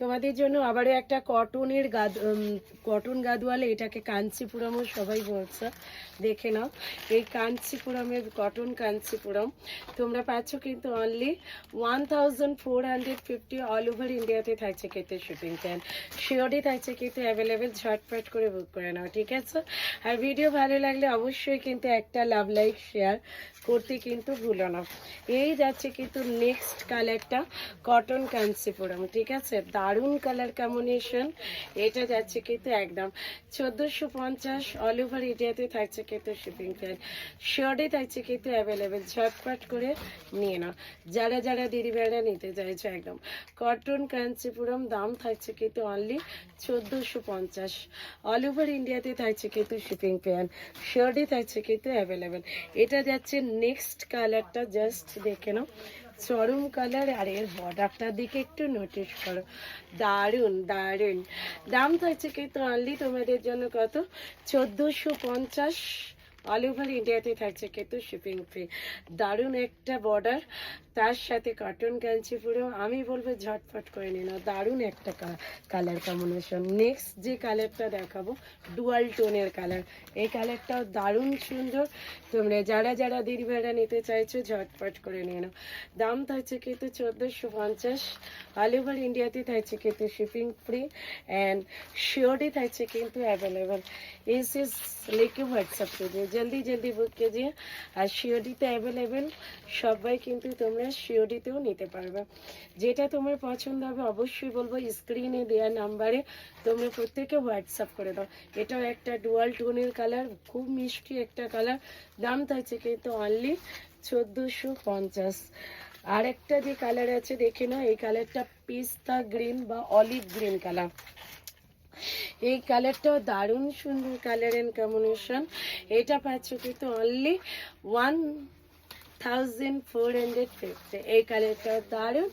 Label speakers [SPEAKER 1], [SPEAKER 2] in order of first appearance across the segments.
[SPEAKER 1] তোমাদের জন্য আবারও একটা কটনের কটন গাদওয়ালে, এটাকে কাঞ্চিপুরমও সবাই বলছে, দেখে নাও। এই কাঞ্চিপুরমের কটন কাঞ্চিপুরম তোমরা পাচ্ছ কিন্তু অনলি 1450 অল ওভার ইন্ডিয়াতে থাকছে কিন্তু শিপিং প্ল্যান। শিওরই থাকছে কিন্তু অ্যাভেলেবেল, ঝটপট করে বুক করে নাও, ঠিক আছে? আর ভিডিও ভালো লাগলে অবশ্যই কিন্তু একটা লাভ লাইক শেয়ার করতে কিন্তু ভুলো না। এই যাচ্ছে কিন্তু নেক্সট কালারটা কটন কাঞ্চিপুরম, ঠিক আছে? দারুণ কালার কম্বিনেশন। এটা যাচ্ছে কিন্তু একদম 1450 অল ওভার ইন্ডিয়াতে থাকছে কিন্তু শিপিং প্ল্যান। শিওরই থাকছে কিন্তু অ্যাভেলেবেল, ঝটপট করে নিয়ে নাও যারা যারা দিদি ভাইরা নিতে চাইছে। একদম কটন কাঞ্চিপুরম, দাম থাকছে কিন্তু অনলি 1450 অল ওভার ইন্ডিয়াতে থাকছে কিন্তু শিপিং প্ল্যান। শিওরই থাকছে কিন্তু অ্যাভেলেবেল। এটা যাচ্ছে নেক্সট কালারটা, জাস্ট দেখে নাও, চরম কালার। আর এর বর্ডারটার দিকে একটু নোটিস করো, দারুণ দারুণ। দাম থাকছে কিন্তু অনলি তোমাদের জন্য কত, 1450 অল ওভার ইন্ডিয়াতে থাকছে কিন্তু শিপিং ফ্রি। দারুণ একটা বর্ডার, তার সাথে কটন কাঞ্চিপুরম। আমি বলবো ঝটফট করে নিয়ে নাও, দারুণ একটা কালার কম্বিনেশন। নেক্সট যে কালারটা দেখাবো ডুয়াল টোনের কালার, এই কালারটাও দারুণ সুন্দর। তোমরা যারা যারা দিদি ভাড়া নিতে চাইছো ঝটপট করে নিয়ে নাও। দাম থাকছে কিন্তু 1450 অল ওভার ইন্ডিয়াতে থাকছে কিন্তু শিপিং ফ্রি অ্যান্ড শিওরই থাকছে কিন্তু অ্যাভেলেबल। इस लेके व्हाट्सअप कीजिए, जल्दी जल्दी बुक कीजिए। আর শিওরিতে অ্যাভেলেবেল, সবাই কিন্তু তোমরা শিওরিতেও নিতে পারবে। যেটা তোমার পছন্দ হবে অবশ্যই বলবো স্ক্রিনে দেওয়া নাম্বারে তোমরা প্রত্যেকে হোয়াটসঅ্যাপ করে দাও। এটাও একটা ডুয়াল টোনের কালার, খুব মিষ্টি একটা কালার। দাম থাকছে কিন্তু অনলি 1450। আর একটা যে কালার আছে দেখে নাও, এই কালারটা পিস্তা গ্রিন বা অলিভ গ্রিন কালার। এই কালারটাও দারুণ সুন্দর কালার এন্ড কম্বিনেশন। এটা পাচ্ছ কিন্তু অনলি 1450। এই কালারটাও দারুণ,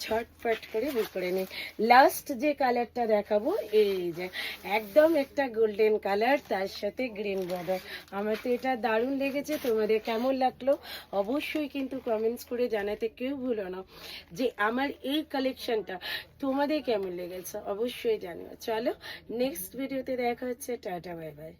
[SPEAKER 1] ঝটপট করে বুক করে নিই। লাস্ট যে কালারটা দেখাবো, এই যে একদম একটা গোল্ডেন কালার, তার সাথে গ্রিন বর্ডার। আমার তো এটা দারুণ লেগেছে, তোমাদের কেমন লাগলো অবশ্যই কিন্তু কমেন্টস করে জানাতে কেউ ভুলো না যে আমার এই কালেকশনটা তোমাদের কেমন লেগেছে, অবশ্যই জানিও। চলো নেক্সট ভিডিওতে দেখা হচ্ছে, টাটা বাই বাই।